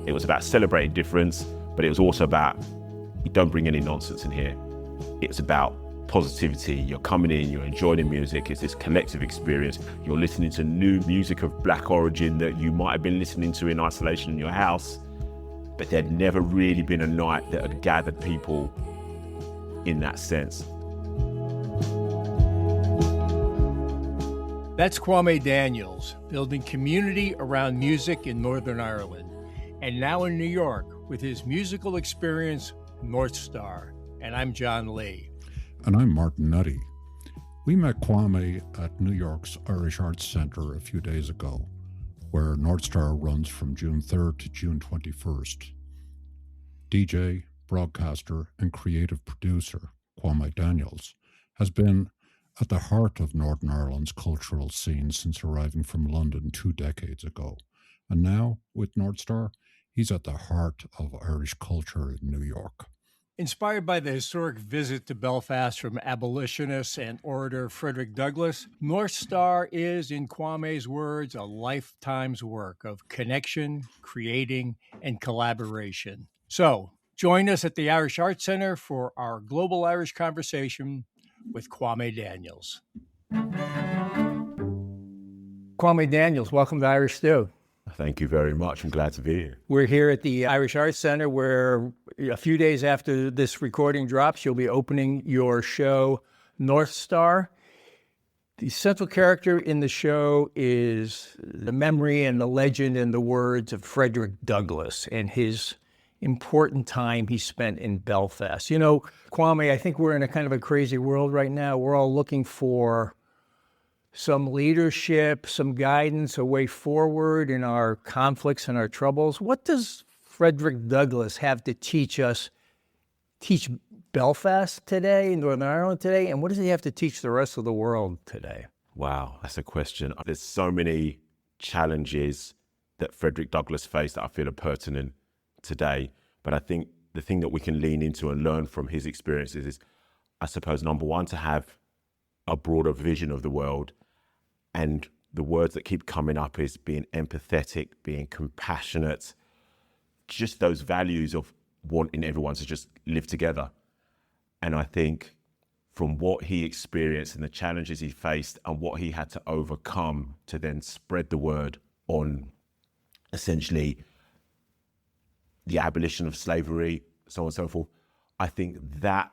It was about celebrating difference, but it was also about, you don't bring any nonsense in here. It's about positivity. You're coming in, you're enjoying the music. It's this collective experience. You're listening to new music of Black origin that you might have been listening to in isolation in your house, but there'd never really been a night that had gathered people in that sense. That's Kwame Daniels, building community around music in Northern Ireland, and now in New York with his musical experience, North Star. And I'm John Lee. And I'm Martin Nutty. We met Kwame at New York's Irish Arts Centre a few days ago, where North Star runs from June 3rd to June 21st. DJ, broadcaster, and creative producer Kwame Daniels has been at the heart of Northern Ireland's cultural scene since arriving from London 2 decades ago. And now, with North Star, he's at the heart of Irish culture in New York. Inspired by the historic visit to Belfast from abolitionist and orator Frederick Douglass, North Star is, in Kwame's words, a lifetime's work of connection, creating, and collaboration. So, join us at the Irish Arts Centre for our Global Irish Conversation with Kwame Daniels. Kwame Daniels, welcome to Irish Stew. Thank you very much. I'm glad to be here. We're here at the Irish Arts Centre where a few days after this recording drops, you'll be opening your show, North Star. The central character in the show is the memory and the legend and the words of Frederick Douglass and his important time he spent in Belfast. You know, Kwame, I think we're in a kind of a crazy world right now. We're all looking for some leadership, some guidance, a way forward in our conflicts and our troubles. What does Frederick Douglass have to teach Belfast today, Northern Ireland today, and what does he have to teach the rest of the world today? Wow, that's a question. There's so many challenges that Frederick Douglass faced that I feel are pertinent today. But I think the thing that we can lean into and learn from his experiences is, I suppose, number one, to have a broader vision of the world. And the words that keep coming up is being empathetic, being compassionate, just those values of wanting everyone to just live together. And I think from what he experienced and the challenges he faced and what he had to overcome to then spread the word on essentially the abolition of slavery, so on and so forth, I think that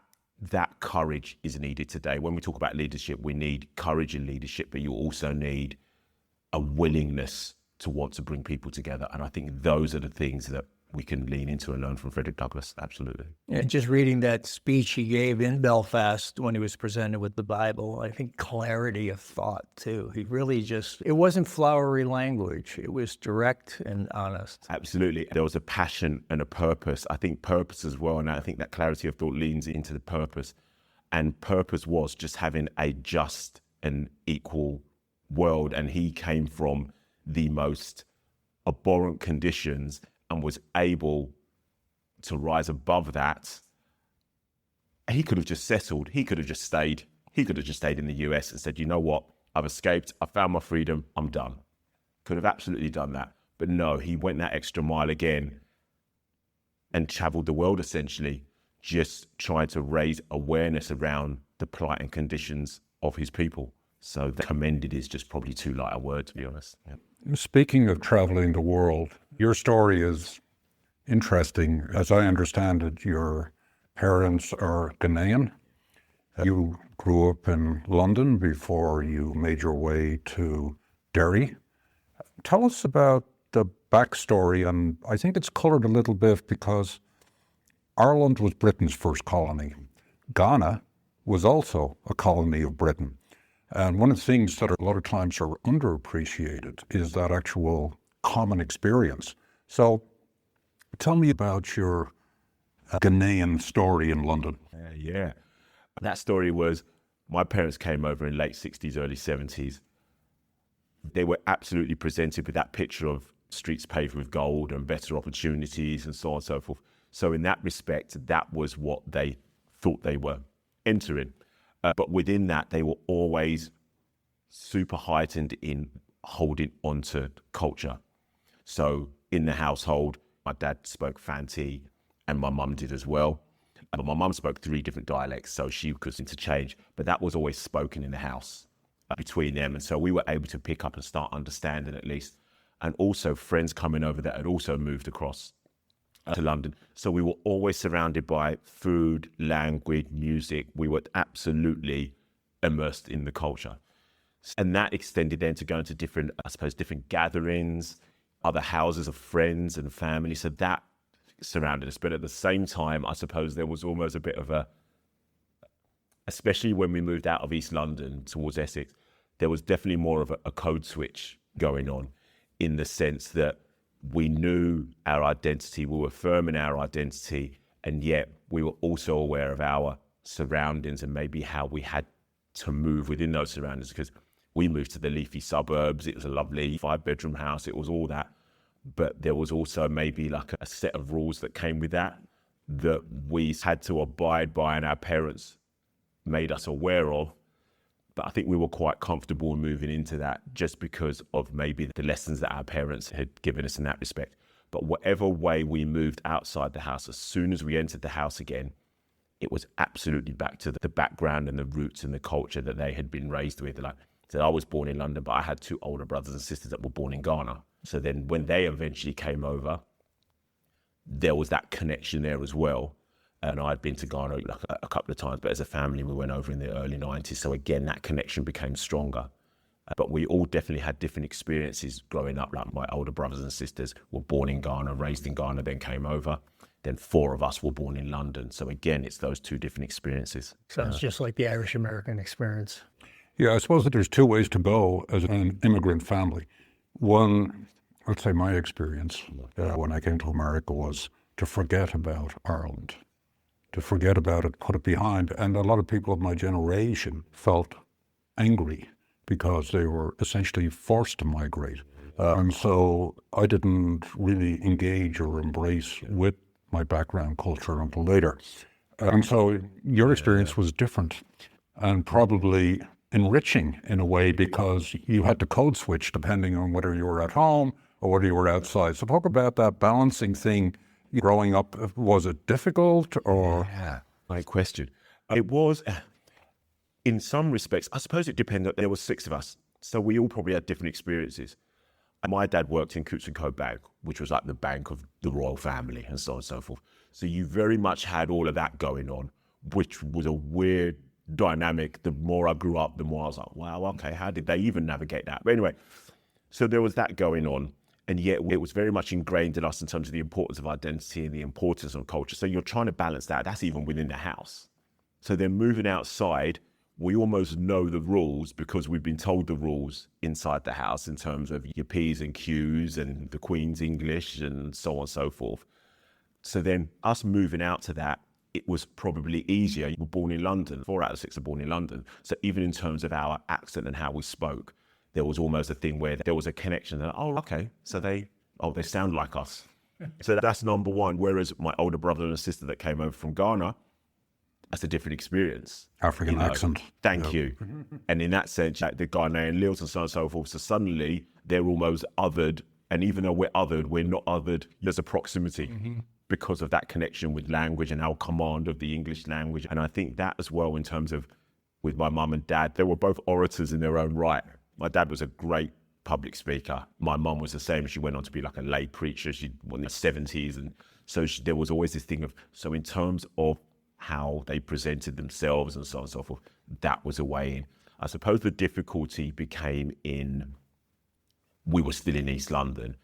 courage is needed today. When we talk about leadership, we need courage in leadership, but you also need a willingness to want to bring people together. And I think those are the things that we can lean into and learn from Frederick Douglass, absolutely. Yeah, just reading that speech he gave in Belfast when he was presented with the Bible, I think clarity of thought too. He really it wasn't flowery language. It was direct and honest. Absolutely. There was a passion and a purpose. I think purpose as well, and I think that clarity of thought leans into the purpose. And purpose was just having a just and equal world. And he came from the most abhorrent conditions and was able to rise above that. He could have just settled. He could have just stayed. He could have just stayed in the US and said, you know what? I've escaped. I found my freedom. I'm done. Could have absolutely done that. But no, he went that extra mile again and traveled the world essentially, just trying to raise awareness around the plight and conditions of his people. So commended is just probably too light a word, to be honest. Yeah. Speaking of traveling the world, your story is interesting. As I understand it, your parents are Ghanaian. You grew up in London before you made your way to Derry. Tell us about the backstory, and I think it's colored a little bit because Ireland was Britain's first colony. Ghana was also a colony of Britain. And one of the things that a lot of times are underappreciated is that actual common experience. So tell me about your Ghanaian story in London. Yeah. That story was, my parents came over in late 60s, early 70s. They were absolutely presented with that picture of streets paved with gold and better opportunities and so on and so forth. So in that respect, that was what they thought they were entering. But within that, they were always super heightened in holding onto culture. So in the household, My dad spoke Fanti and my mum did as well. But my mum spoke 3 different dialects, so she could interchange, but that was always spoken in the house between them. And so we were able to pick up and start understanding at least. And also friends coming over that had also moved across to London. So we were always surrounded by food, language, music. We were absolutely immersed in the culture. And that extended then to going to different gatherings, other houses of friends and family. So that surrounded us. But at the same time, I suppose there was almost a bit of especially when we moved out of East London towards Essex, there was definitely more of a code switch going on, in the sense that we knew our identity, we were firm in our identity, and yet we were also aware of our surroundings and maybe how we had to move within those surroundings, because we moved to the leafy suburbs. It was a lovely 5-bedroom house. It was all that. But there was also maybe like a set of rules that came with that we had to abide by and our parents made us aware of. But I think we were quite comfortable in moving into that just because of maybe the lessons that our parents had given us in that respect. But whatever way we moved outside the house, as soon as we entered the house again, it was absolutely back to the background and the roots and the culture that they had been raised with. Like I said, I was born in London, but I had 2 older brothers and sisters that were born in Ghana. So then when they eventually came over, there was that connection there as well. And I'd been to Ghana like a couple of times, but as a family, we went over in the early 90s. So again, that connection became stronger. But we all definitely had different experiences growing up. Like my older brothers and sisters were born in Ghana, raised in Ghana, then came over. Then 4 of us were born in London. So again, it's those 2 different experiences. Sounds just like the Irish-American experience. Yeah, I suppose that there's 2 ways to go as an immigrant family. One, let's say my experience when I came to America was to forget about Ireland, to forget about it, put it behind. And a lot of people of my generation felt angry because they were essentially forced to migrate. And so I didn't really engage or embrace with my background culture until later. And so your experience was different and probably enriching in a way because you had to code switch depending on whether you were at home or whether you were outside. So talk about that balancing thing growing up. Was it difficult or? Yeah, great question. It was, in some respects, I suppose it depended. There were 6 of us, so we all probably had different experiences. My dad worked in Coutts & Co Bank, which was like the bank of the royal family and so on and so forth. So you very much had all of that going on, which was a weird dynamic. The more I grew up, the more I was like, wow, okay, how did they even navigate that? But anyway, so there was that going on. And yet it was very much ingrained in us in terms of the importance of identity and the importance of culture. So you're trying to balance that. That's even within the house. So then moving outside, we almost know the rules because we've been told the rules inside the house in terms of your P's and Q's and the Queen's English and so on and so forth. So then us moving out to that, it was probably easier. You were born in London. 4 out of 6 are born in London. So even in terms of our accent and how we spoke, there was almost a thing where there was a connection that, oh, okay, so they sound like us. So that's number one. Whereas my older brother and sister that came over from Ghana, that's a different experience. African accent. Thank you. And in that sense, like the Ghanaian lilt and so on and so forth. So suddenly they're almost othered. And even though we're othered, we're not othered. There's a proximity because of that connection with language and our command of the English language. And I think that as well in terms of with my mum and dad, they were both orators in their own right. My dad was a great public speaker. My mum was the same. She went on to be like a lay preacher. She was in her 70s. And so there was always this thing of, so in terms of how they presented themselves and so on and so forth, that was a way in. I suppose the difficulty became we were still in East London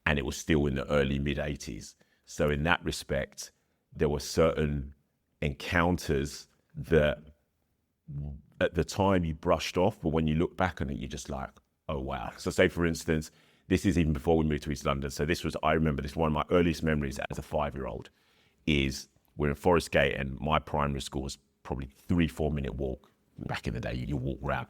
and it was still in the early mid-80s. So in that respect, there were certain encounters that at the time you brushed off, but when you look back on it, you're just like, oh, wow. So say, for instance, this is even before we moved to East London. So I remember this, one of my earliest memories as a 5-year-old is we're in Forest Gate and my primary school was probably 3-4 minute walk. Back in the day, you walk around.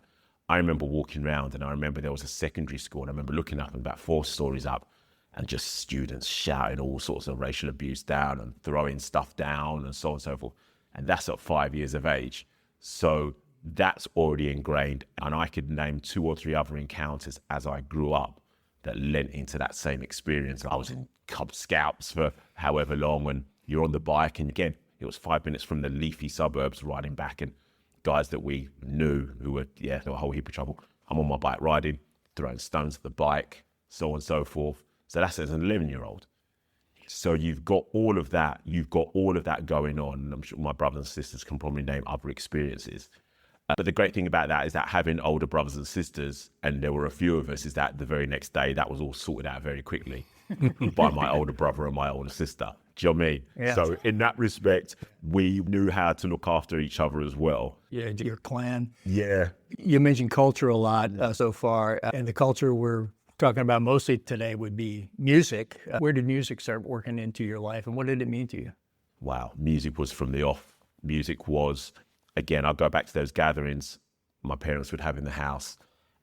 I remember walking around and I remember there was a secondary school and I remember looking up and about 4 stories up and just students shouting all sorts of racial abuse down and throwing stuff down and so on and so forth. And that's at 5 years of age. So that's already ingrained. And I could name 2 or 3 other encounters as I grew up that lent into that same experience. I was in Cub Scouts for however long, and you're on the bike, and again, it was 5 minutes from the leafy suburbs riding back, and guys that we knew who were, there were a whole heap of trouble. I'm on my bike riding, throwing stones at the bike, so on and so forth. So that's as an 11-year-old. So you've got all of that. You've got all of that going on. And I'm sure my brothers and sisters can probably name other experiences. But the great thing about that is that having older brothers and sisters, and there were a few of us, is that the very next day, that was all sorted out very quickly by my older brother and my older sister. Do you know what I mean? Yeah. So in that respect, we knew how to look after each other as well. Yeah, your clan. Yeah. You mentioned culture a lot so far, and the culture we're talking about mostly today would be music. Where did music start working into your life, and what did it mean to you? Wow, music was from the off. Music was, again, I'll go back to those gatherings my parents would have in the house,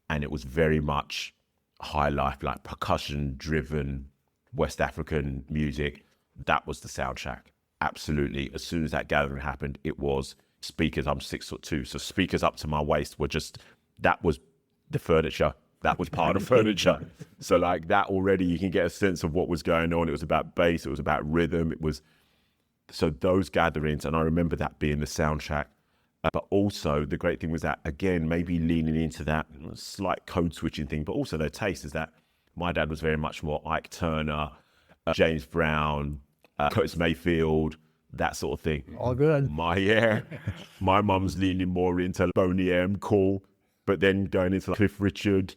and it was very much high life, like percussion-driven West African music. That was the soundtrack. Absolutely. As soon as that gathering happened, it was speakers. I'm 6'2", so speakers up to my waist were just, that was the furniture. That was part of furniture. So like that already, you can get a sense of what was going on. It was about bass. It was about rhythm. It was, so those gatherings, and I remember that being the soundtrack. But also the great thing was that, again, maybe leaning into that slight code switching thing, but also their taste is that my dad was very much more Ike Turner, James Brown, Curtis Mayfield, that sort of thing. All good. My mum's leaning more into Boney M. Cole, but then going into Cliff Richard.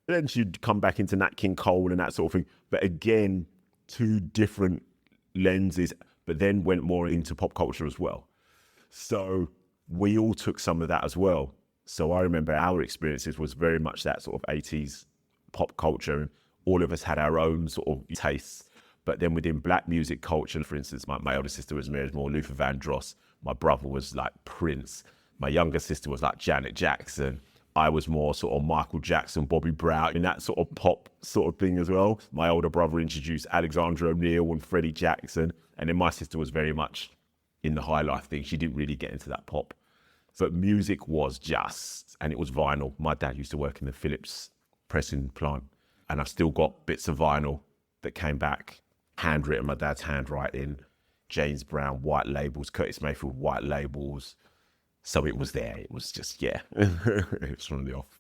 Then she'd come back into Nat King Cole and that sort of thing. But again, two different lenses, but then went more into pop culture as well. So we all took some of that as well. So I remember our experiences was very much that sort of 80s pop culture. And all of us had our own sort of tastes. But then within black music culture, for instance, my older sister was more Luther Vandross. My brother was like Prince. My younger sister was like Janet Jackson. I was more sort of Michael Jackson, Bobby Brown, and that sort of pop sort of thing as well. My older brother introduced Alexander O'Neal and Freddie Jackson. And then my sister was very much in the high life thing. She didn't really get into that pop. But music was just, and it was vinyl. My dad used to work in the Philips pressing plant. And I've still got bits of vinyl that came back, handwritten, my dad's handwriting, James Brown, white labels, Curtis Mayfield, white labels. So it was there. It was just, it was from the off.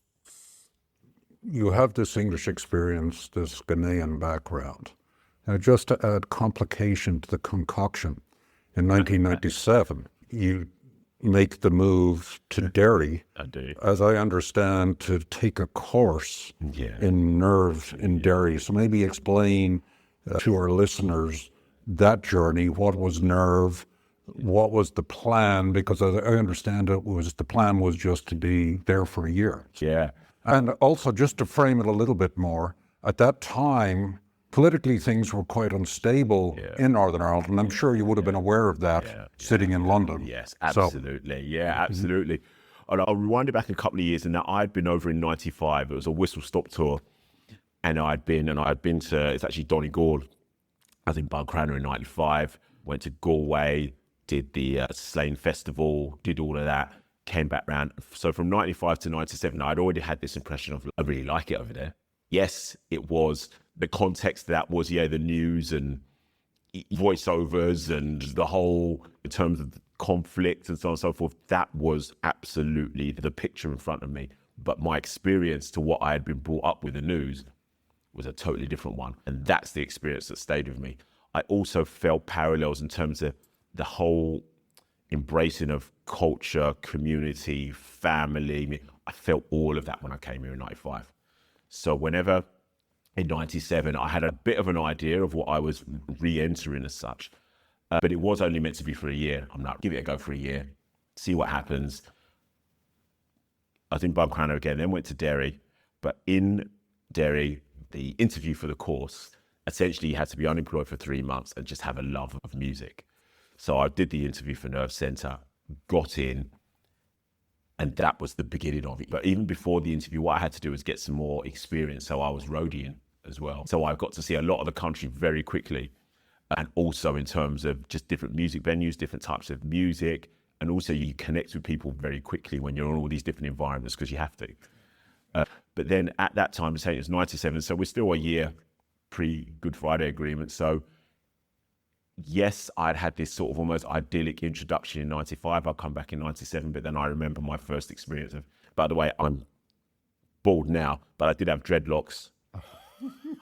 You have this English experience, this Ghanaian background. Now, just to add complication to the concoction, in 1997, you make the move to Derry, I do. as I understand, to take a course in nerve in Derry. So maybe explain to our listeners that journey. What was nerve? What was the plan? Because as I understand it, the plan was just to be there for a year. Yeah. And also, just to frame it a little bit more, at that time, politically things were quite unstable in Northern Ireland, and I'm sure you would have been aware of that sitting in London. Yes, absolutely. Absolutely. And I'll rewind it back a couple of years, and I'd been over in 95. It was a whistle-stop tour, and I'd been to, it's actually Donegal. I was in Balcrana in 95, went to Galway, did the Slane Festival, did all of that, came back round. So from 95 to 97, I'd already had this impression of, I really like it over there. Yes, it was, the context of that was, the news and voiceovers and the whole, in terms of conflict and so on and so forth, that was absolutely the picture in front of me. But my experience to what I had been brought up with the news was a totally different one. And that's the experience that stayed with me. I also felt parallels in terms of the whole embracing of culture, community, family. I felt all of that when I came here in 95. So whenever in 97, I had a bit of an idea of what I was re-entering as such, but it was only meant to be for a year. I'm like, give it a go for a year, see what happens. I was in Balcrana again, then went to Derry, but in Derry, the interview for the course, essentially you had to be unemployed for 3 months and just have a love of music. So I did the interview for Nerve Centre, got in, and that was the beginning of it. But even before the interview, what I had to do was get some more experience. So I was roadieing as well. So I got to see a lot of the country very quickly. And also in terms of just different music venues, different types of music. And also you connect with people very quickly when you're in all these different environments because you have to. But then at that time, it was 97, so we're still a year pre-Good Friday Agreement. So yes, I'd had this sort of almost idyllic introduction in 95. I'll come back in 97, but then I remember my first experience of, by the way, I'm bald now, but I did have dreadlocks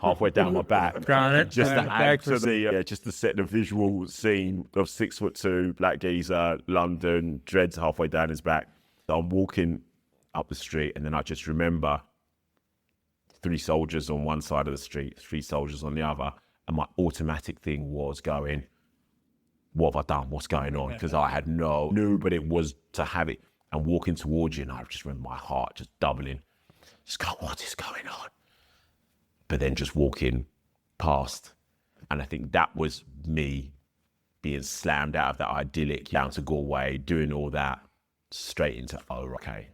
halfway down my back. Got it. Just to add to the, just to set the visual scene of 6'2", black geezer, London, dreads halfway down his back. So I'm walking up the street, and then I just remember 3 soldiers on one side of the street, 3 soldiers on the other. And my automatic thing was going, what have I done? What's going on? Because I had knew, but it was to have it and walking towards you. And I just remember my heart just doubling. Just go, what is going on? But then just walking past. And I think that was me being slammed out of that idyllic down to Galway, doing all that, straight into, oh, okay.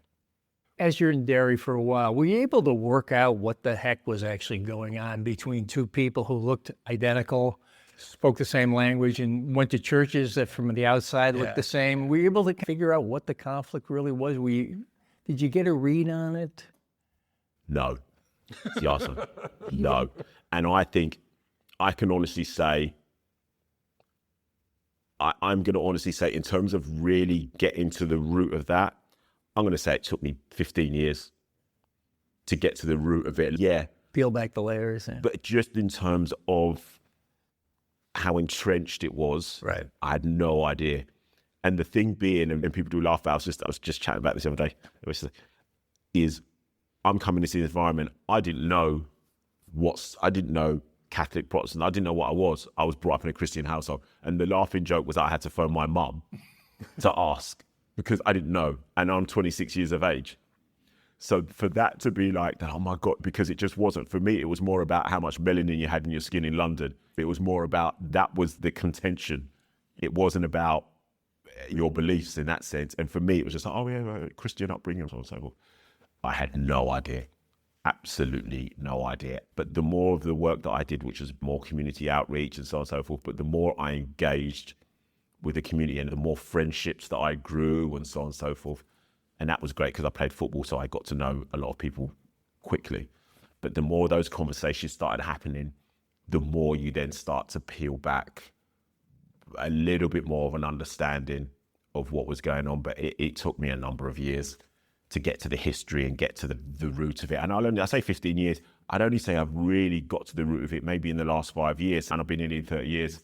As you're in Derry for a while, were you able to work out what the heck was actually going on between 2 people who looked identical, spoke the same language, and went to churches that from the outside looked the same? Were you able to figure out what the conflict really was? Did you get a read on it? No. It's the answer. No. And I think I can honestly say, I'm going to honestly say, in terms of really getting to the root of that, I'm going to say it took me 15 years to get to the root of it. Yeah. Peel back the layers. Yeah. But just in terms of how entrenched it was, right, I had no idea. And the thing being, and people do laugh about, I was just chatting about this the other day, is I'm coming into this environment. I didn't know Catholic, Protestant. I didn't know what I was. I was brought up in a Christian household. And the laughing joke was I had to phone my mum to ask, because I didn't know, and I'm 26 years of age. So for that to be like that, oh my God, because it just wasn't, for me, it was more about how much melanin you had in your skin in London. It was more about, that was the contention. It wasn't about your beliefs in that sense. And for me, it was just like, oh yeah, Christian upbringing, and so on and so forth. I had no idea, absolutely no idea. But the more of the work that I did, which was more community outreach and so on and so forth, but the more I engaged with the community and the more friendships that I grew and so on and so forth. And that was great because I played football, so I got to know a lot of people quickly. But the more those conversations started happening, the more you then start to peel back a little bit more of an understanding of what was going on. But it took me a number of years to get to the history and get to the root of it. And I say 15 years, I'd only say I've really got to the root of it maybe in the last 5 years, and I've been in it 30 years.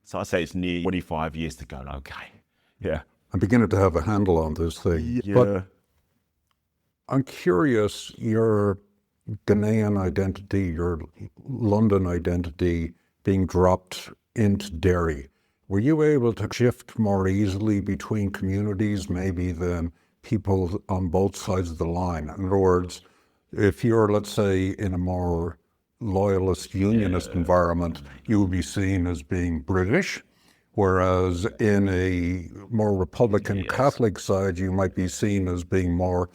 So I'd say it's near 25 years to go. Okay, yeah. I'm beginning to have a handle on this thing. Yeah. But I'm curious, your Ghanaian identity, your London identity being dropped into Derry, were you able to shift more easily between communities maybe than people on both sides of the line? In other words, if you're, let's say, in a more loyalist unionist environment, you would be seen as being British, whereas in a more Republican Catholic side, you might be seen as being more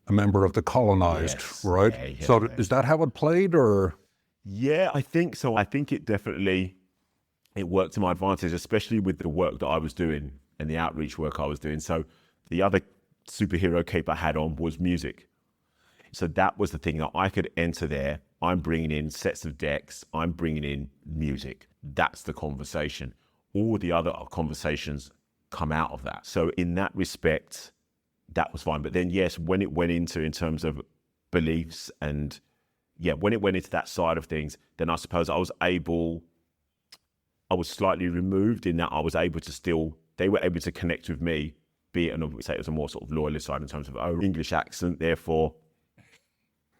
a member of the colonized, right? So is that how it played, or? Yeah, I think so. I think it definitely, it worked to my advantage, especially with the work that I was doing and the outreach work I was doing. So the other superhero cape I had on was music. So that was the thing, that I could enter there. I'm bringing in sets of decks. I'm bringing in music. That's the conversation. All the other conversations come out of that. So in that respect, that was fine. But then, yes, when it went into, in terms of beliefs and, when it went into that side of things, then I suppose I was slightly removed in that I was able to still, they were able to connect with me, be it, and say it was a more sort of loyalist side in terms of, English accent, therefore.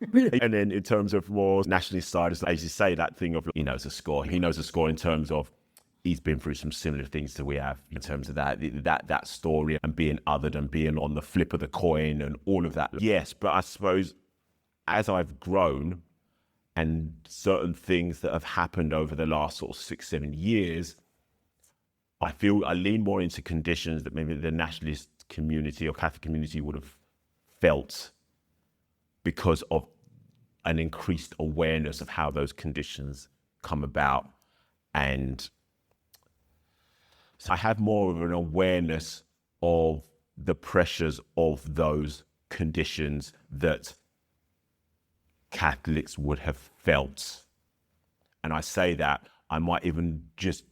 And then in terms of more nationalist side, as you say, that thing of, he knows the score. He knows the score in terms of, he's been through some similar things that we have in terms of that story and being othered and being on the flip of the coin and all of that. Yes, but I suppose as I've grown and certain things that have happened over the last sort of 6-7 years, I feel I lean more into conditions that maybe the nationalist community or Catholic community would have felt because of an increased awareness of how those conditions come about. And so I have more of an awareness of the pressures of those conditions that Catholics would have felt. And I say that, I might even just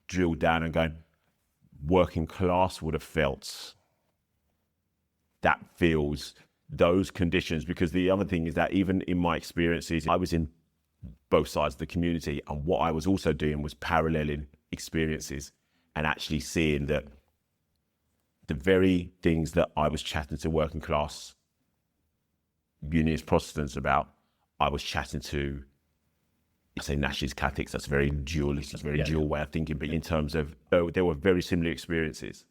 drill down and go, working class would have felt. That feels those conditions, because the other thing is that even in my experiences, I was in both sides of the community, and what I was also doing was paralleling experiences and actually seeing that the very things that I was chatting to working class unionist Protestants about, I was chatting to, I say nationalist Catholics, that's very dualist, that's a very dual way of thinking, but in terms of, there were very similar experiences.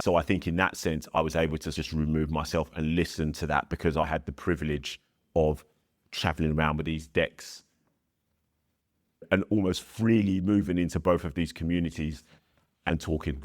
So I think in that sense, I was able to just remove myself and listen to that, because I had the privilege of traveling around with these decks and almost freely moving into both of these communities and talking.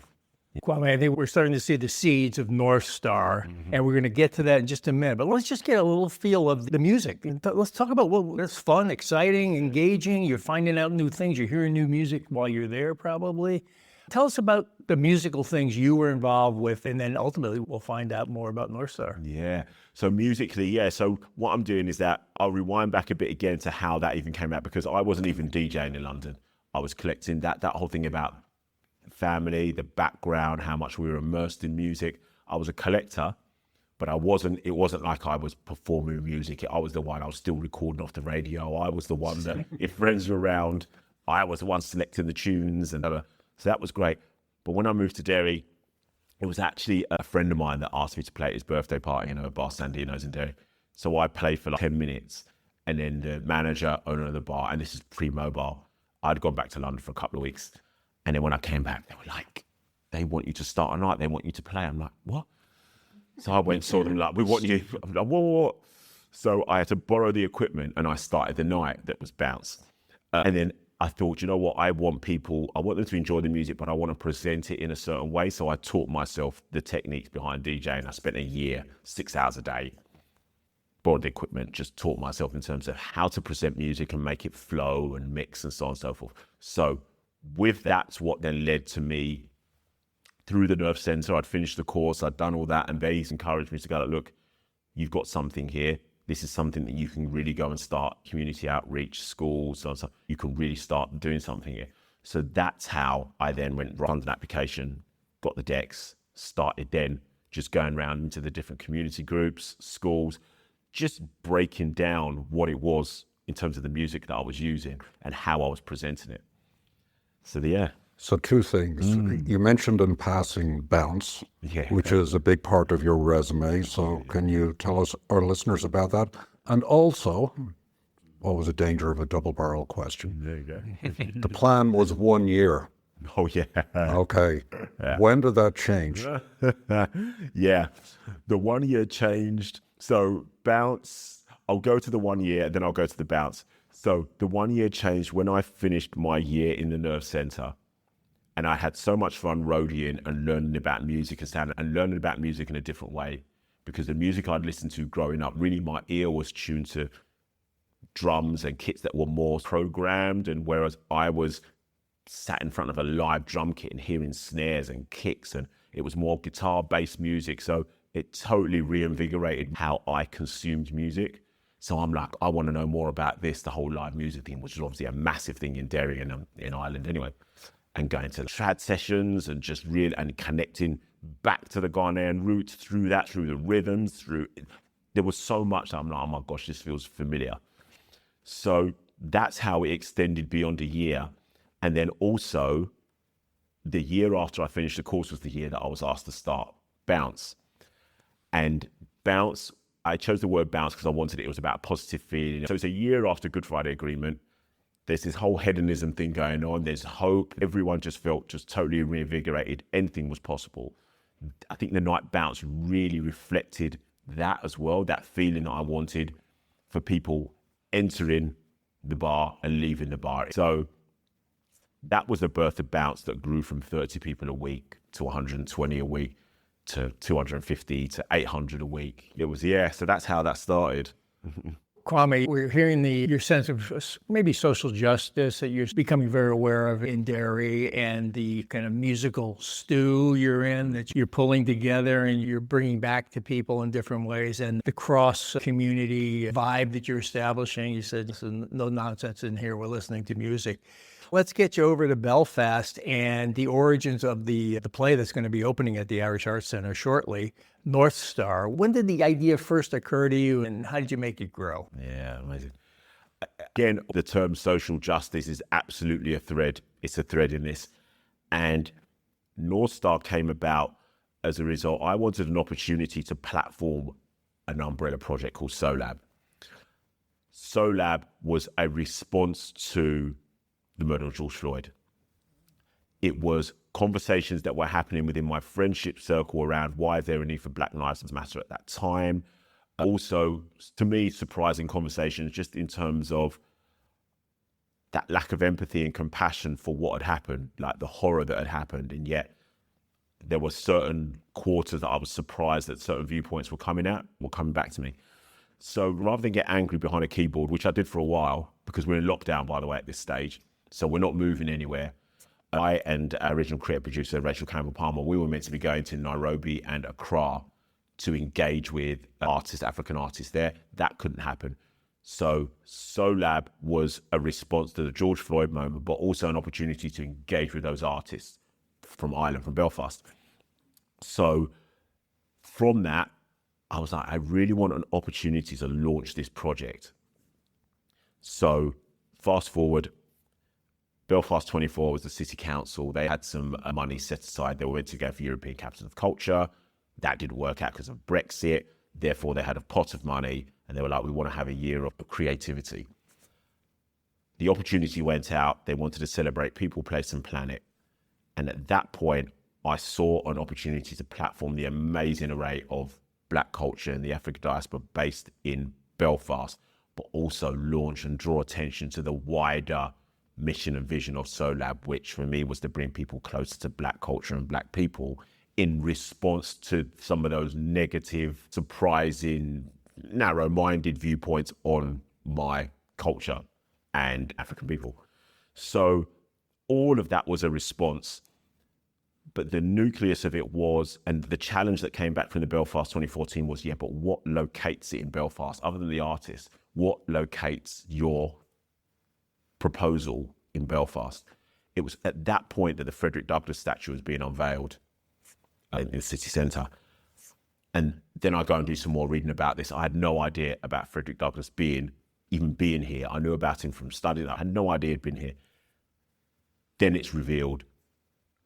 Kwame, I think we're starting to see the seeds of North Star, and we're going to get to that in just a minute. But let's just get a little feel of the music. Let's talk about what that's fun, exciting, engaging. You're finding out new things. You're hearing new music while you're there, probably. Tell us about the musical things you were involved with, and then ultimately we'll find out more about North Star. Yeah. So musically, so what I'm doing is that I'll rewind back a bit again to how that even came out, because I wasn't even DJing in London. I was collecting that whole thing about family, the background, how much we were immersed in music. I was a collector, but it wasn't like I was performing music. I was the one, I was still recording off the radio. I was the one that, if friends were around, I was the one selecting the tunes, and so that was great. But when I moved to Derry, it was actually a friend of mine that asked me to play at his birthday party, a bar Sandino's in Derry. So I played for like 10 minutes, and then the manager, owner of the bar, and this is pre-mobile, I'd gone back to London for a couple of weeks. And then when I came back, they were like, they want you to start a night, they want you to play. I'm like, what? So I went and saw them, like, we want you. I'm like, what? So I had to borrow the equipment, and I started the night that was bounce. And then I thought, you know what, I want them to enjoy the music, but I want to present it in a certain way. So I taught myself the techniques behind DJing. I spent a year, 6 hours a day, borrowed the equipment, just taught myself in terms of how to present music and make it flow and mix and so on and so forth. So with that's what then led to me through the Nerve Centre. I'd finished the course, I'd done all that, and they encouraged me to go, look, you've got something here. This is something that you can really go and start community outreach, schools, so on, so you can really start doing something here. So that's how I then went right on an application, got the decks, started then just going around into the different community groups, schools, just breaking down what it was in terms of the music that I was using and how I was presenting it. So So two things. You mentioned in passing bounce, which is a big part of your resume. So can you tell us, our listeners, about that? And also, always a danger of a double-barrel question. There you go. The plan was 1 year. Oh, yeah. Okay. Yeah. When did that change? Yeah. The 1 year changed. So bounce, I'll go to the 1 year, then I'll go to the bounce. So the 1 year changed when I finished my year in the Nerve Centre. And I had so much fun roadieing and learning about music and sound, and learning about music in a different way, because the music I'd listened to growing up, really my ear was tuned to drums and kits that were more programmed, and whereas I was sat in front of a live drum kit and hearing snares and kicks, and it was more guitar-based music. So it totally reinvigorated how I consumed music. So I'm like, I want to know more about this, the whole live music thing, which is obviously a massive thing in Derry and in Ireland anyway. And going to the trad sessions and just really and connecting back to the Ghanaian roots through the rhythms, there was so much that I'm like, oh my gosh, this feels familiar. So that's how it extended beyond a year. And then also the year after I finished the course was the year that I was asked to start Bounce. And Bounce, I chose the word bounce because I wanted it was about positive feeling. So it's a year after Good Friday Agreement. There's this whole hedonism thing going on. There's hope. Everyone just felt just totally reinvigorated. Anything was possible. I think the night Bounce really reflected that as well, that feeling that I wanted for people entering the bar and leaving the bar. So that was the birth of Bounce that grew from 30 people a week to 120 a week to 250 to 800 a week. It was, so that's how that started. Kwame, we're hearing your sense of maybe social justice that you're becoming very aware of in Derry, and the kind of musical stew you're in that you're pulling together and you're bringing back to people in different ways, and the cross-community vibe that you're establishing. You said, no nonsense in here, we're listening to music. Let's get you over to Belfast and the origins of the play that's going to be opening at the Irish Arts Centre shortly, North Star. When did the idea first occur to you, and how did you make it grow? Yeah, amazing. Again, the term social justice is absolutely a thread. It's a thread in this. And North Star came about as a result. I wanted an opportunity to platform an umbrella project called SOLAB. SOLAB was a response to the murder of George Floyd. It was conversations that were happening within my friendship circle around why is there a need for Black Lives Matter at that time. Also, to me, surprising conversations just in terms of that lack of empathy and compassion for what had happened, like the horror that had happened. And yet there were certain quarters that I was surprised that certain viewpoints were coming back to me. So rather than get angry behind a keyboard, which I did for a while, because we're in lockdown, by the way, at this stage, so we're not moving anywhere. I and our original creative producer, Rachel Campbell-Palmer, we were meant to be going to Nairobi and Accra to engage with African artists there. That couldn't happen. So SOLAB was a response to the George Floyd moment, but also an opportunity to engage with those artists from Ireland, from Belfast. So from that, I was like, I really want an opportunity to launch this project. So fast forward, Belfast 24 was the city council. They had some money set aside. They were meant to go for European Capital of Culture. That didn't work out because of Brexit. Therefore, they had a pot of money and they were like, we want to have a year of creativity. The opportunity went out. They wanted to celebrate people, place and planet. And at that point, I saw an opportunity to platform the amazing array of Black culture in the African diaspora based in Belfast, but also launch and draw attention to the wider mission and vision of SOLAB, which for me was to bring people closer to Black culture and Black people in response to some of those negative, surprising, narrow-minded viewpoints on my culture and African people. So all of that was a response. But the nucleus of it was, and the challenge that came back from the Belfast 2014 was, but what locates it in Belfast, other than the artist? What locates your proposal in Belfast? It was at that point that the Frederick Douglass statue was being unveiled in the city centre. And then I go and do some more reading about this. I had no idea about Frederick Douglass even being here. I knew about him from studying. I had no idea he'd been here. Then it's revealed,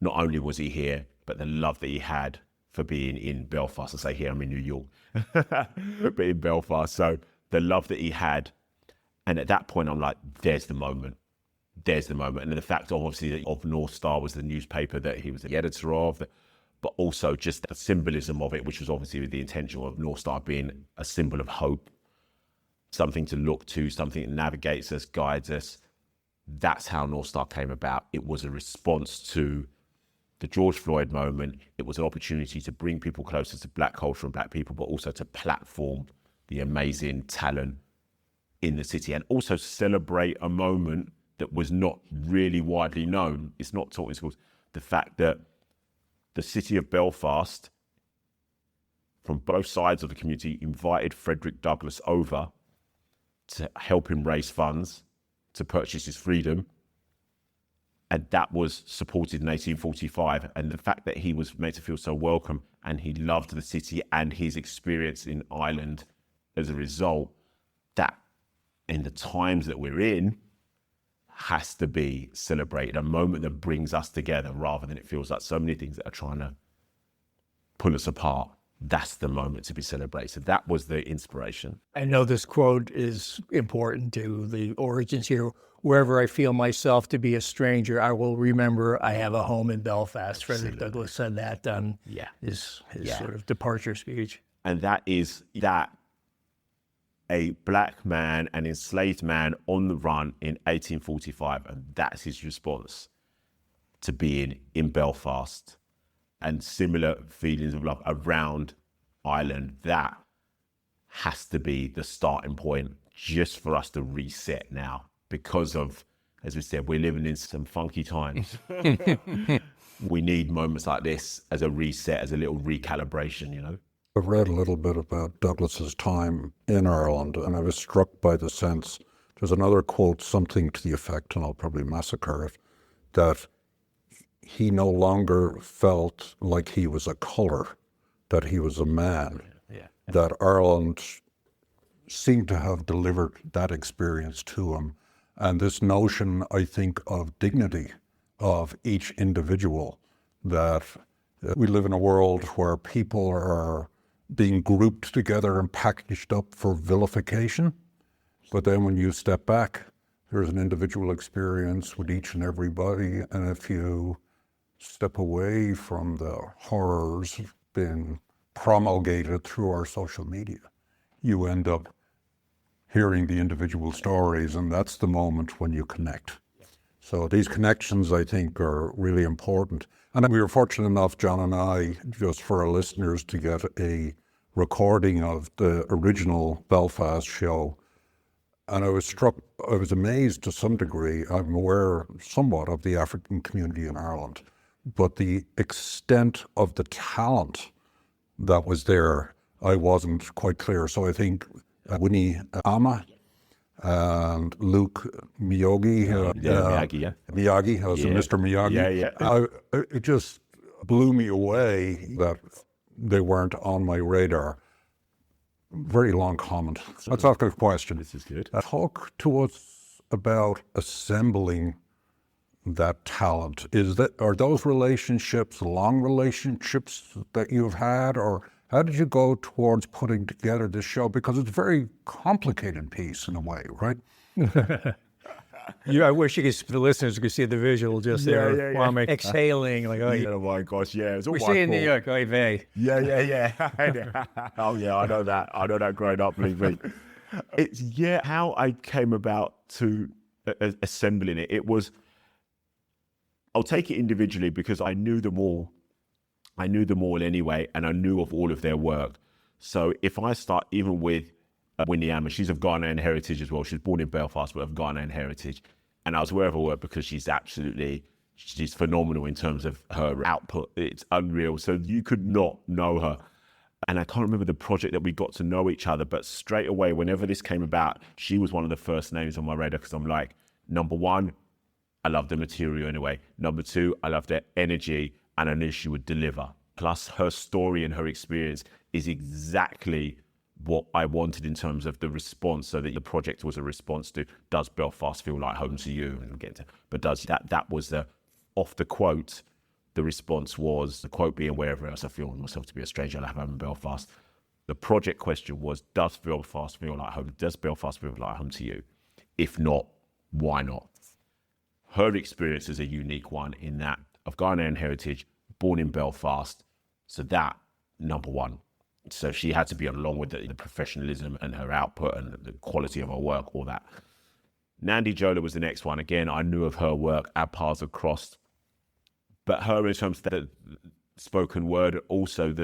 not only was he here, but the love that he had for being in Belfast. I say here, I'm in New York, but in Belfast. So the love that he had. And at that point, I'm like, there's the moment. There's the moment. And the fact, obviously, of North Star was the newspaper that he was the editor of, but also just the symbolism of it, which was obviously the intention of North Star being a symbol of hope, something to look to, something that navigates us, guides us. That's how North Star came about. It was a response to the George Floyd moment. It was an opportunity to bring people closer to Black culture and Black people, but also to platform the amazing talent in the city and also celebrate a moment that was not really widely known. It's not taught in schools. The fact that the city of Belfast, from both sides of the community, invited Frederick Douglass over to help him raise funds to purchase his freedom. And that was supported in 1845. And the fact that he was made to feel so welcome and he loved the city and his experience in Ireland as a result, that in the times that we're in, has to be celebrated, a moment that brings us together rather than it feels like so many things that are trying to pull us apart. That's the moment to be celebrated. So that was the inspiration. I know this quote is important to the origins here. Wherever I feel myself to be a stranger, I will remember I have a home in Belfast. Frederick Douglass said that on his sort of departure speech. And that is that a Black man, an enslaved man on the run in 1845, and that's his response to being in Belfast, and similar feelings of love around Ireland. That has to be the starting point, just for us to reset now because of, as we said, we're living in some funky times. We need moments like this as a reset, as a little recalibration, you know? I've read a little bit about Douglas's time in Ireland, and I was struck by the sense, there's another quote, something to the effect, and I'll probably massacre it, that he no longer felt like he was a colour, that he was a man, that Ireland seemed to have delivered that experience to him. And this notion, I think, of dignity of each individual, that we live in a world where people are being grouped together and packaged up for vilification. But then when you step back, there's an individual experience with each and everybody. And if you step away from the horrors being promulgated through our social media, you end up hearing the individual stories, and that's the moment when you connect. So these connections, I think, are really important. And we were fortunate enough, John and I, just for our listeners, to get a recording of the original Belfast show. And I was amazed to some degree. I'm aware somewhat of the African community in Ireland, but the extent of the talent that was there, I wasn't quite clear. So I think Winnie Ama and Luke Miyagi. Miyagi, as in Mr. Miyagi. It just blew me away that they weren't on my radar. Very long comment. Let's ask a question. This is good. Talk to us about assembling that talent. Are those relationships long relationships that you've had, or how did you go towards putting together this show? Because it's a very complicated piece in a way, right? I wish the listeners could see the visual just there. Kwame exhaling, like, oh my gosh, yeah. It's all we see in New York, oy vey. Yeah. Oh yeah, I know that growing up, believe me. It's how I came about to assembling it. It was, I'll take it individually because I knew them all. I knew them all anyway, and I knew of all of their work. So if I start even with Winnie Amma, she's of Ghanaian heritage as well. She's born in Belfast, but of Ghanaian heritage. And I was aware of her work because she's phenomenal in terms of her output. It's unreal. So you could not know her. And I can't remember the project that we got to know each other, but straight away, whenever this came about, she was one of the first names on my radar because I'm like, number one, I love the material anyway. Number two, I love their energy, and I knew she would deliver. Plus, her story and her experience is exactly what I wanted in terms of the response, so that the project was a response to, does Belfast feel like home to you? But does that was off the quote, the response was, the quote being, wherever else I feel myself to be a stranger, I'll have home in Belfast. The project question was, does Belfast feel like home? Does Belfast feel like home to you? If not, why not? Her experience is a unique one in that of Ghanaian heritage, born in Belfast. So that, number one. So she had to be along with the professionalism and her output and the quality of her work, all that. Nandi Jola was the next one. Again, I knew of her work, our paths had crossed. But her, in terms of the spoken word, also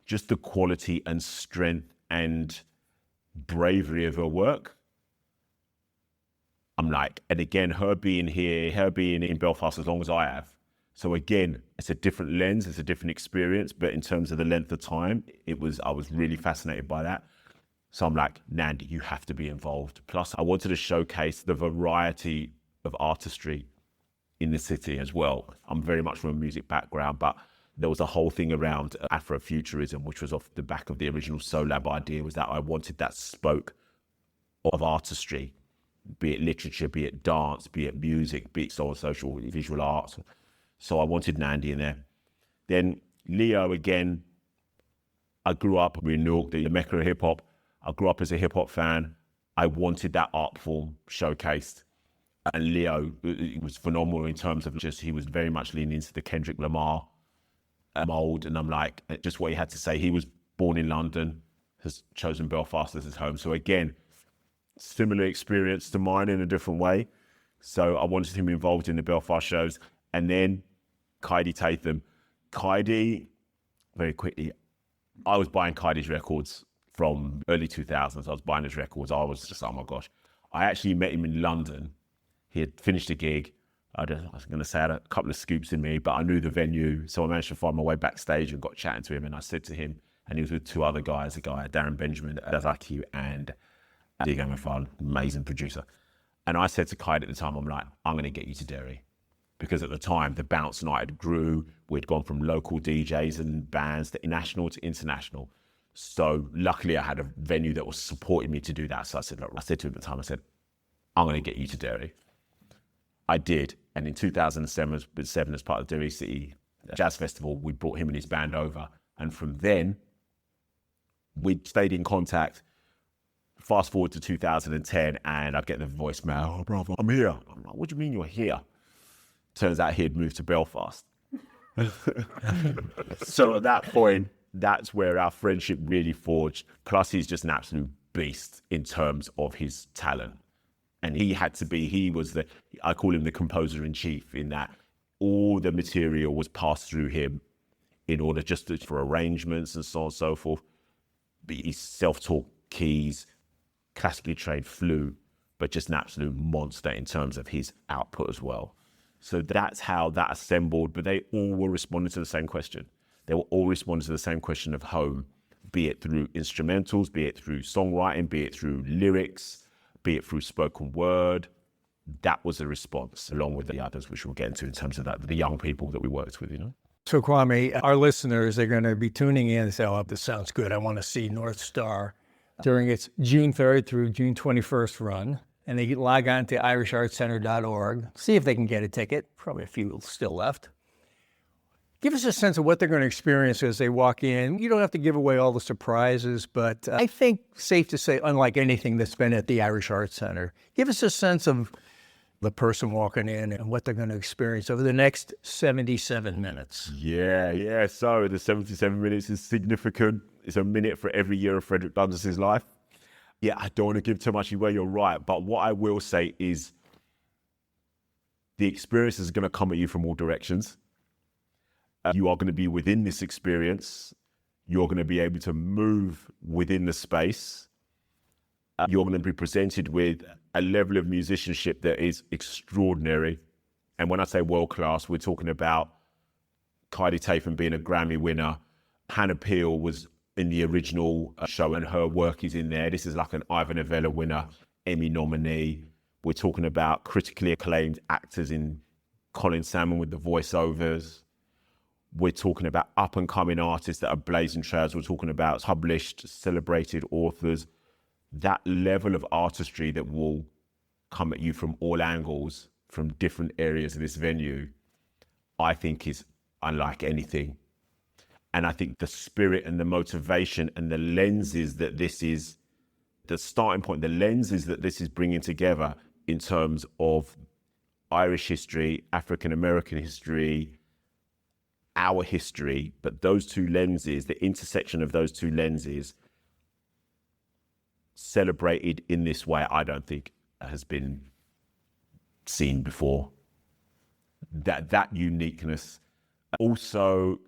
just the quality and strength and bravery of her work. I'm like, and again, her being here, her being in Belfast as long as I have. So again, it's a different lens, it's a different experience, but in terms of the length of time, I was really fascinated by that. So I'm like, Nandi, you have to be involved. Plus, I wanted to showcase the variety of artistry in the city as well. I'm very much from a music background, but there was a whole thing around Afrofuturism, which was off the back of the original Soul Lab idea, was that I wanted that spoke of artistry, be it literature, be it dance, be it music, be it social, visual arts. So I wanted Nandi in there. Then Leo, again, I grew up in Newark, the Mecca of hip hop. I grew up as a hip hop fan. I wanted that art form showcased. And Leo was phenomenal in terms of he was very much leaning into the Kendrick Lamar mold. And I'm like, just what he had to say. He was born in London, has chosen Belfast as his home. So again, similar experience to mine in a different way. So I wanted him involved in the Belfast shows. And then Kaidi Tatham. Kaidi, very quickly, I was buying Kaidi's records from early 2000s. I was buying his records. I was just, oh my gosh. I actually met him in London. He had finished a gig. I was going to say I had a couple of scoops in me, but I knew the venue. So I managed to find my way backstage and got chatting to him. And I said to him, and he was with two other guys, a guy, Darren Benjamin, Dazaki, and Diego Mafal, amazing producer. And I said to Kite at the time, I'm like, I'm going to get you to Derry. Because at the time, the bounce night had grew. We'd gone from local DJs and bands to national to international. So luckily, I had a venue that was supporting me to do that. So I said, look, I said to him at the time, I said, I'm going to get you to Derry. I did. And in 2007, as part of the Derry City Jazz Festival, we brought him and his band over. And from then, we stayed in contact. Fast forward to 2010, and I get the voicemail, oh, brother, I'm here. I'm like, what do you mean you're here? Turns out he'd moved to Belfast. So at that point, that's where our friendship really forged. Plus, he's just an absolute beast in terms of his talent. And he was I call him the composer in chief, in that all the material was passed through him in order for arrangements and so on and so forth. But he's self-taught keys, classically trained flute, but just an absolute monster in terms of his output as well. So that's how that assembled, but they all were responding to the same question. They were all responding to the same question of home, be it through instrumentals, be it through songwriting, be it through lyrics, be it through spoken word. That was the response, along with the others, which we'll get into in terms of that, the young people that we worked with, So Kwame, our listeners are going to be tuning in and say, oh, this sounds good. I want to see North Star during its June 3rd through June 21st run. And they can log on to irishartscenter.org, see if they can get a ticket. Probably a few still left. Give us a sense of what they're going to experience as they walk in. You don't have to give away all the surprises, but I think safe to say, unlike anything that's been at the Irish Arts Center, give us a sense of the person walking in and what they're going to experience over the next 77 minutes. Yeah. So the 77 minutes is significant. It's a minute for every year of Frederick Douglass's life. Yeah, I don't want to give too much away, you're right. But what I will say is the experience is going to come at you from all directions. You are going to be within this experience. You're going to be able to move within the space. You're going to be presented with a level of musicianship that is extraordinary. And when I say world-class, we're talking about Kylie Tatham being a Grammy winner. Hannah Peel was in the original show, and her work is in there. This is like an Ivor Novello winner, Emmy nominee. We're talking about critically acclaimed actors in Colin Salmon with the voiceovers. We're talking about up-and-coming artists that are blazing trails. We're talking about published, celebrated authors. That level of artistry that will come at you from all angles, from different areas of this venue, I think is unlike anything. And I think the spirit and the motivation and the lenses that this is, the starting point, the lenses that this is bringing together in terms of Irish history, African-American history, our history, but those two lenses, the intersection of those two lenses, celebrated in this way, I don't think has been seen before. That uniqueness. Also,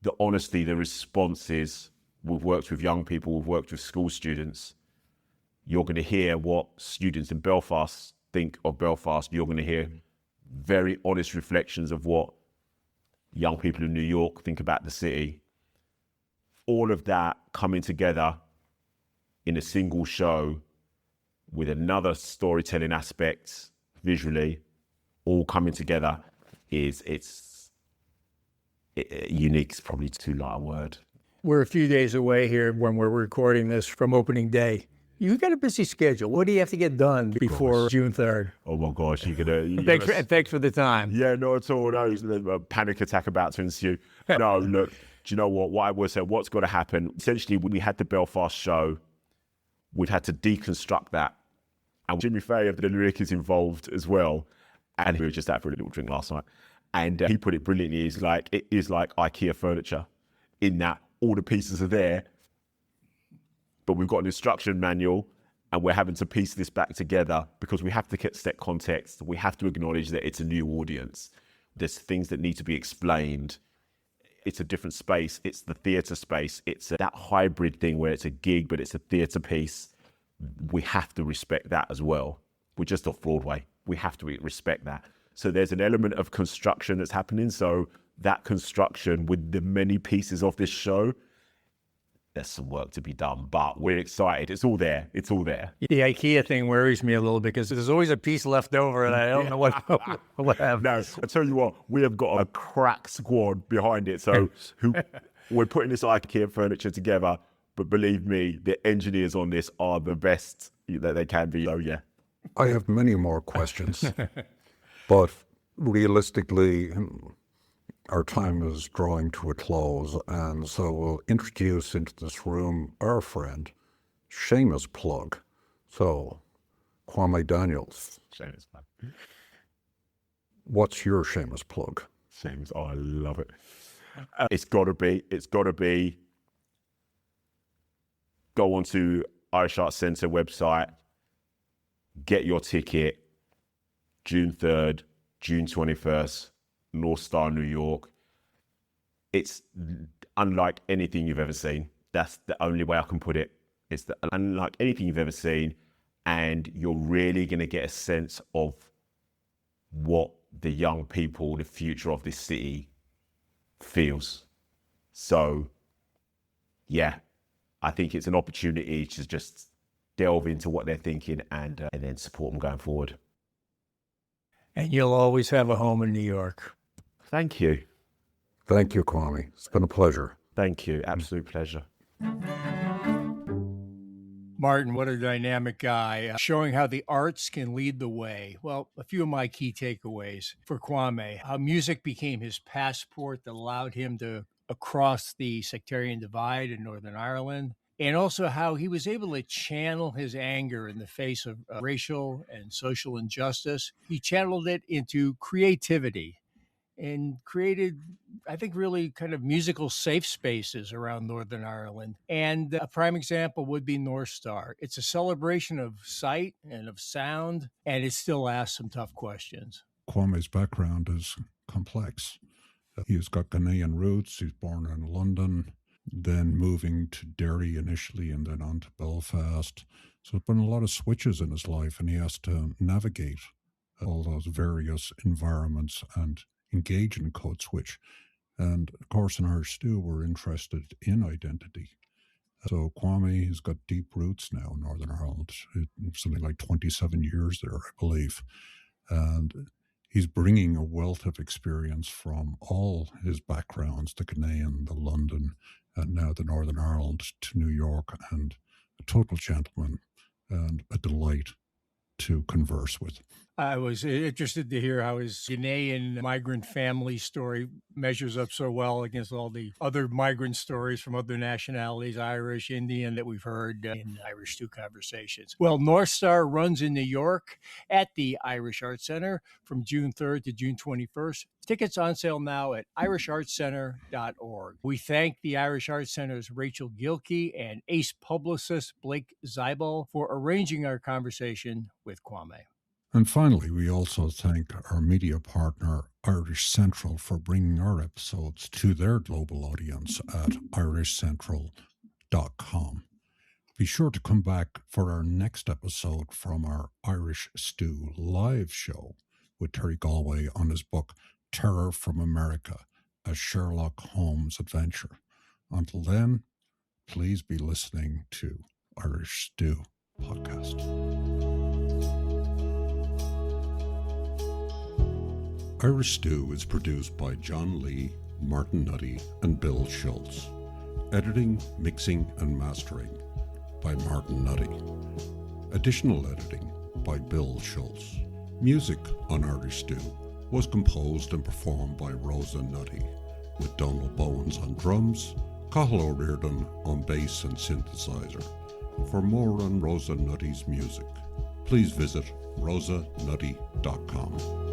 the honesty, the responses. We've worked with young people, we've worked with school students. You're going to hear what students in Belfast think of Belfast. You're going to hear very honest reflections of what young people in New York think about the city. All of that coming together in a single show with another storytelling aspect visually, all coming together it's unique is probably too light a word. We're a few days away here when we're recording this from opening day. You've got a busy schedule. What do you have to get done before June 3rd? Oh my gosh, Thanks for the time. Yeah, not at all. No, there's a panic attack about to ensue. No, look, do you know what? What I will say, what's got to happen? Essentially, when we had the Belfast show, we've had to deconstruct that. And Jimmy Faye of the lyric is involved as well. And we were just out for a little drink last night. And he put it brilliantly. It is like IKEA furniture in that all the pieces are there, but we've got an instruction manual and we're having to piece this back together because we have to set context. We have to acknowledge that it's a new audience. There's things that need to be explained. It's a different space. It's the theatre space. It's that hybrid thing where it's a gig, but it's a theatre piece. We have to respect that as well. We're just off Broadway. We have to respect that. So there's an element of construction that's happening. So that construction with the many pieces of this show, there's some work to be done, but we're excited. It's all there. It's all there. The IKEA thing worries me a little because there's always a piece left over and I don't know what happened. No, I tell you what, we have got a crack squad behind it. So we're putting this IKEA furniture together, but believe me, the engineers on this are the best that they can be. So yeah. I have many more questions, but realistically, our time is drawing to a close, and so we'll introduce into this room our friend, shameless plug. So, Kwame Daniels. Shameless plug. What's your shameless plug? Shameless, oh, I love it. It's got to be, go onto Irish Arts Centre website, get your ticket, June 3rd, June 21st, North Star, New York. It's unlike anything you've ever seen. That's the only way I can put it. It's unlike anything you've ever seen, and you're really going to get a sense of what the young people, the future of this city feels. So, yeah, I think it's an opportunity to just delve into what they're thinking and then support them going forward. And you'll always have a home in New York. Thank you. Thank you, Kwame. It's been a pleasure. Thank you. Absolute pleasure. Martin, what a dynamic guy, showing how the arts can lead the way. Well, a few of my key takeaways for Kwame: how music became his passport that allowed him to cross the sectarian divide in Northern Ireland, and also how he was able to channel his anger in the face of racial and social injustice. He channeled it into creativity and created, I think, really kind of musical safe spaces around Northern Ireland. And a prime example would be North Star. It's a celebration of sight and of sound, and it still asks some tough questions. Kwame's background is complex. He's got Ghanaian roots. He's born in London, then moving to Derry initially and then on to Belfast. So there's been a lot of switches in his life, and he has to navigate all those various environments and engage in code switch. And of course, in Irish Stew, we're interested in identity. So Kwame has got deep roots now in Northern Ireland, something like 27 years there, I believe. And he's bringing a wealth of experience from all his backgrounds, the Ghanaian, the London, and now the Northern Ireland to New York, and a total gentleman and a delight to converse with. I was interested to hear how his Ghanaian migrant family story measures up so well against all the other migrant stories from other nationalities, Irish, Indian, that we've heard in Irish Stew conversations. Well, North Star runs in New York at the Irish Arts Center from June 3rd to June 21st. Tickets on sale now at irishartscenter.org. We thank the Irish Arts Center's Rachel Gilkey and ace publicist Blake Zeibel for arranging our conversation with Kwame. And finally, we also thank our media partner, Irish Central, for bringing our episodes to their global audience at irishcentral.com. Be sure to come back for our next episode from our Irish Stew live show with Terry Galway on his book, Terror from America, a Sherlock Holmes adventure. Until then, please be listening to Irish Stew Podcast. Irish Stew is produced by John Lee, Martin Nutty, and Bill Schultz. Editing, mixing, and mastering by Martin Nutty. Additional editing by Bill Schultz. Music on Irish Stew was composed and performed by Rosa Nutty, with Donald Bowens on drums, Cathal O'Riordan on bass and synthesizer. For more on Rosa Nutty's music, please visit rosanutty.com.